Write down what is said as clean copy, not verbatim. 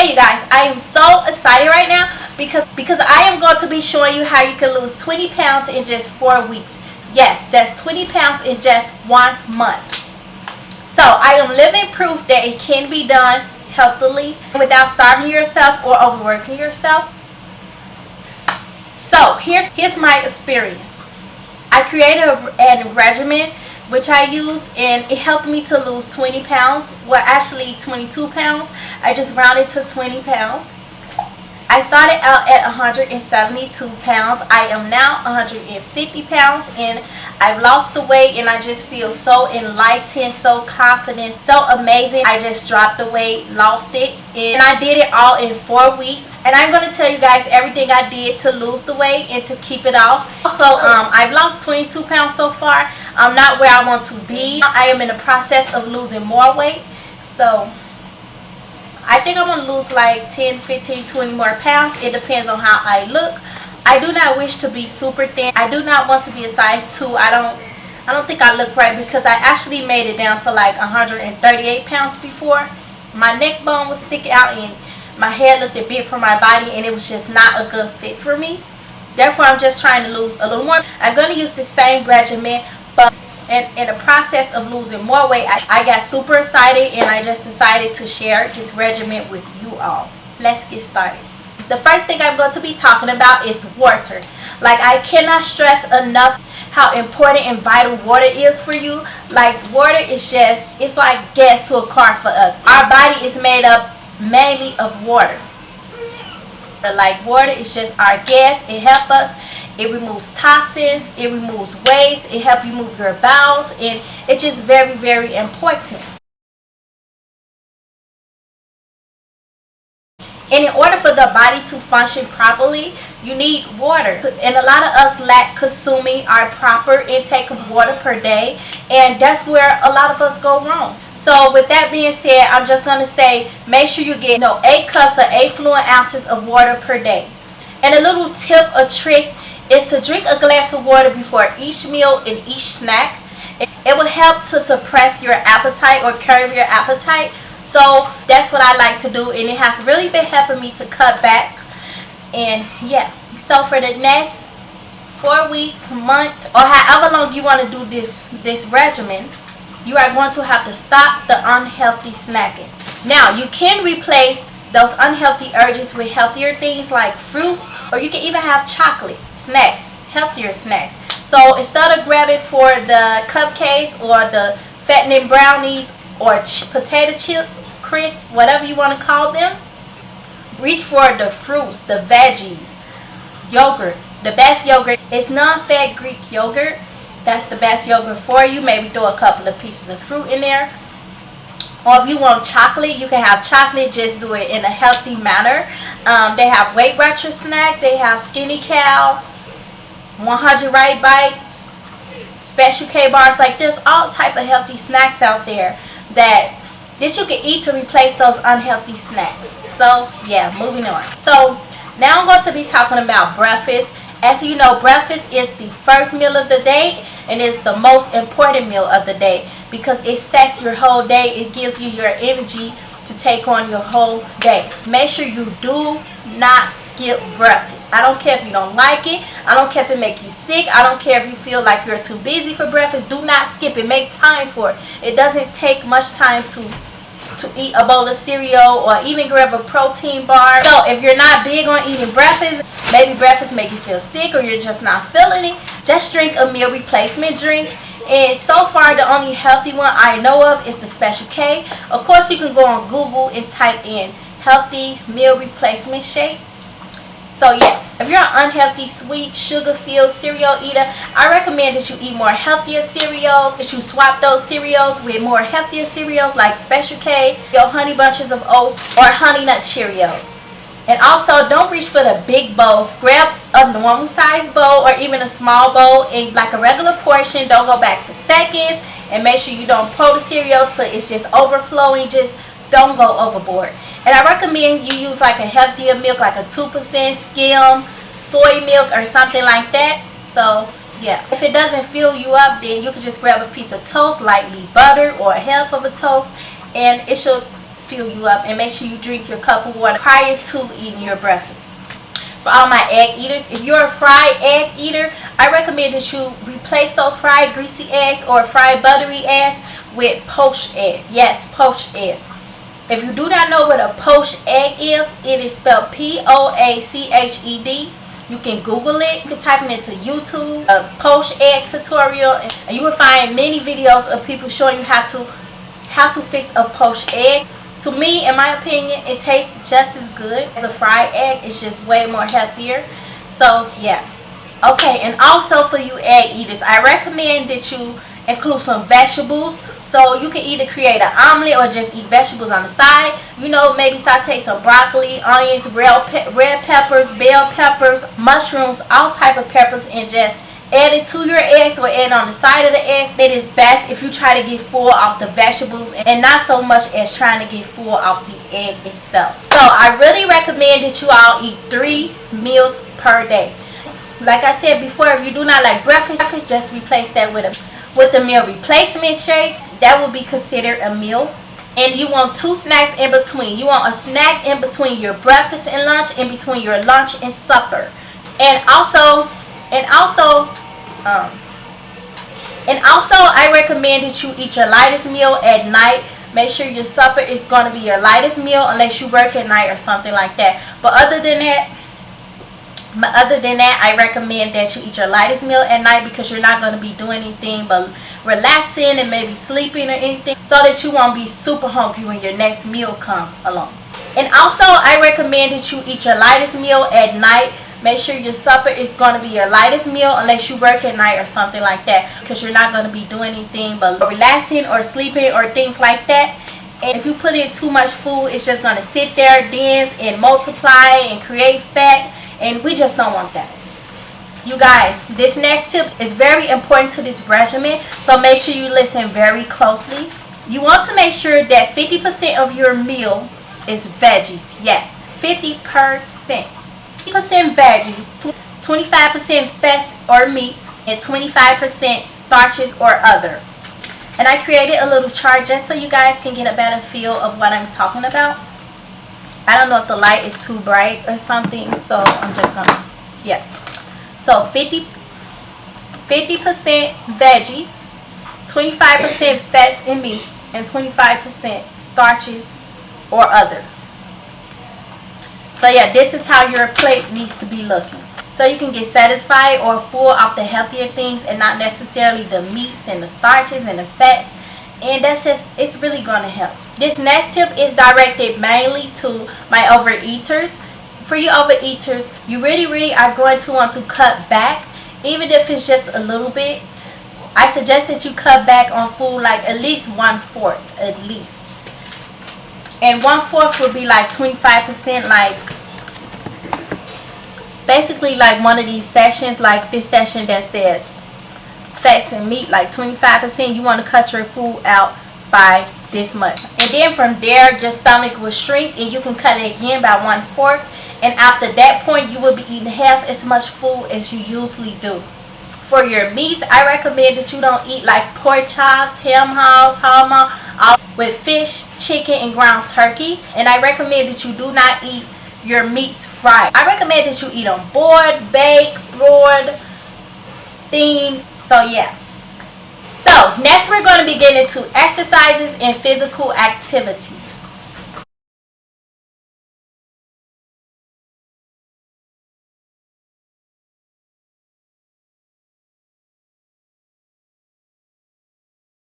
tell you guys, I am so excited right now because I am going to be showing you how you can lose 20 pounds in just 4 weeks. Yes, that's 20 pounds in just 1 month. So I am living proof that it can be done healthily without starving yourself or overworking yourself. So here's my experience. I created a regimen which I use, and it helped me to lose 20 pounds. Well, actually 22 pounds. I just rounded to 20 pounds. I started out at 172 pounds. I am now 150 pounds, and I've lost the weight, and I just feel so enlightened, so confident, so amazing. I just dropped the weight, lost it, and I did it all in 4 weeks. And I'm going to tell you guys everything I did to lose the weight and to keep it off. Also, I've lost 22 pounds so far. I'm not where I want to be. I am in the process of losing more weight. So I think I'm going to lose like 10, 15, 20 more pounds. It depends on how I look. I do not wish to be super thin. I do not want to be a size 2. I don't think I look right because I actually made it down to like 138 pounds before. My neck bone was sticking out and my head looked a bit for my body, and it was just not a good fit for me. Therefore, I'm just trying to lose a little more. I'm going to use the same regimen, but in the process of losing more weight, I got super excited, and I just decided to share this regimen with you all. Let's get started. The first thing I'm going to be talking about is water. Like, I cannot stress enough how important and vital water is for you. Like, water is just, it's like gas to a car for us. Our body is made up mainly of water. Like, water is just our gas. It helps us. It removes toxins. It removes waste. It helps you move your bowels, and it's just very, very important. And in order for the body to function properly, you need water. And a lot of us lack consuming our proper intake of water per day, and that's where a lot of us go wrong. So with that being said, I'm just going to say, make sure you get 8 cups or 8 fluid ounces of water per day. And a little tip or trick is to drink a glass of water before each meal and each snack. It will help to suppress your appetite or curb your appetite. So that's what I like to do, and it has really been helping me to cut back. And yeah, so for the next 4 weeks, month, or however long you want to do this regimen, you are going to have to stop the unhealthy snacking. Now, you can replace those unhealthy urges with healthier things like fruits, or you can even have chocolate snacks, healthier snacks. So instead of grabbing for the cupcakes or the fattening brownies or potato chips, crisps, whatever you want to call them, reach for the fruits, the veggies, yogurt. The best yogurt is non-fat Greek yogurt. That's the best yogurt for you. Maybe throw a couple of pieces of fruit in there. Or if you want chocolate, you can have chocolate. Just do it in a healthy manner. They have Weight Watcher snack. They have Skinny Cow, 100 Right Bites, Special K bars. Like, there's all type of healthy snacks out there that you can eat to replace those unhealthy snacks. So yeah, moving on. So now I'm going to be talking about breakfast. As you know, breakfast is the first meal of the day, and it's the most important meal of the day because it sets your whole day. It gives you your energy to take on your whole day. Make sure you do not skip breakfast. I don't care if you don't like it. I don't care if it makes you sick. I don't care if you feel like you're too busy for breakfast. Do not skip it. Make time for it. It doesn't take much time to eat a bowl of cereal or even grab a protein bar. So if you're not big on eating breakfast, maybe breakfast make you feel sick or you're just not feeling it, just drink a meal replacement drink. And so far, the only healthy one I know of is the Special K. Of course, you can go on Google and type in healthy meal replacement shake. So yeah, if you're an unhealthy, sweet, sugar-filled cereal eater, I recommend that you eat more healthier cereals, that you swap those cereals with more healthier cereals like Special K, your Honey Bunches of Oats, or Honey Nut Cheerios. And also, don't reach for the big bowls. Grab a normal size bowl or even a small bowl in like a regular portion. Don't go back for seconds, and make sure you don't pour the cereal till it's just overflowing. Just don't go overboard. And I recommend you use like a healthier milk, like a 2% skim soy milk or something like that. So yeah, if it doesn't fill you up, then you can just grab a piece of toast, lightly buttered, or a half of a toast, and it should fill you up. And make sure you drink your cup of water prior to eating your breakfast. For all my egg eaters, if you're a fried egg eater, I recommend that you replace those fried greasy eggs or fried buttery eggs with poached egg. Yes, poached eggs. If you do not know what a poached egg is, it is spelled P-O-A-C-H-E-D. You can Google it. You can type it into YouTube, a poached egg tutorial, and you will find many videos of people showing you how to fix a poached egg. To me, in my opinion, it tastes just as good as a fried egg. It's just way more healthier. So yeah. Okay, and also for you egg eaters, I recommend that you include some vegetables. So you can either create an omelet or just eat vegetables on the side. You know, maybe saute some broccoli, onions, red peppers, bell peppers, mushrooms, all type of peppers, and just add it to your eggs or add on the side of the eggs. It is best if you try to get full off the vegetables and not so much as trying to get full off the egg itself. So I really recommend that you all eat 3 meals per day. Like I said before, if you do not like breakfast, just replace that with a meal replacement shake. That will be considered a meal. And you want 2 snacks in between. You want a snack in between your breakfast and lunch, in between your lunch and supper. And also I recommend that you eat your lightest meal at night. Make sure your supper is going to be your lightest meal unless you work at night or something like that. But other than that, I recommend that you eat your lightest meal at night, because you're not going to be doing anything but relaxing and maybe sleeping or anything, so that you won't be super hungry when your next meal comes along. And also, I recommend that you eat your lightest meal at night. Make sure your supper is going to be your lightest meal unless you work at night or something like that, because you're not going to be doing anything but relaxing or sleeping or things like that. And if you put in too much food, it's just going to sit there, dense, and multiply and create fat. And we just don't want that. You guys, this next tip is very important to this regimen, so make sure you listen very closely. You want to make sure that 50% of your meal is veggies. Yes, 50%. 50% veggies, 25% fats or meats, and 25% starches or other. And I created a little chart just so you guys can get a better feel of what I'm talking about. I don't know if the light is too bright or something, so I'm just gonna, yeah. So 50% veggies, 25% fats and meats, and 25% starches or other. So yeah, this is how your plate needs to be looking. So you can get satisfied or full off the healthier things and not necessarily the meats and the starches and the fats. And that's just, it's really going to help. This next tip is directed mainly to my overeaters. For you overeaters, you really are going to want to cut back, even if it's just a little bit. I suggest that you cut back on food like at least 1/4 at least. And 1/4 would be like 25%, like basically like one of these sessions, like this session that says fats and meat, like 25%. You want to cut your food out by this much, and then from there your stomach will shrink and you can cut it again by 1/4. And after that point, you will be eating half as much food as you usually do. For your meats, I recommend that you don't eat like pork chops, ham hocks, halma, with fish, chicken, and ground turkey. And I recommend that you do not eat your meats fried. I recommend that you eat them boiled, baked, broiled, steamed. So yeah. So next we're going to be getting into exercises and physical activity.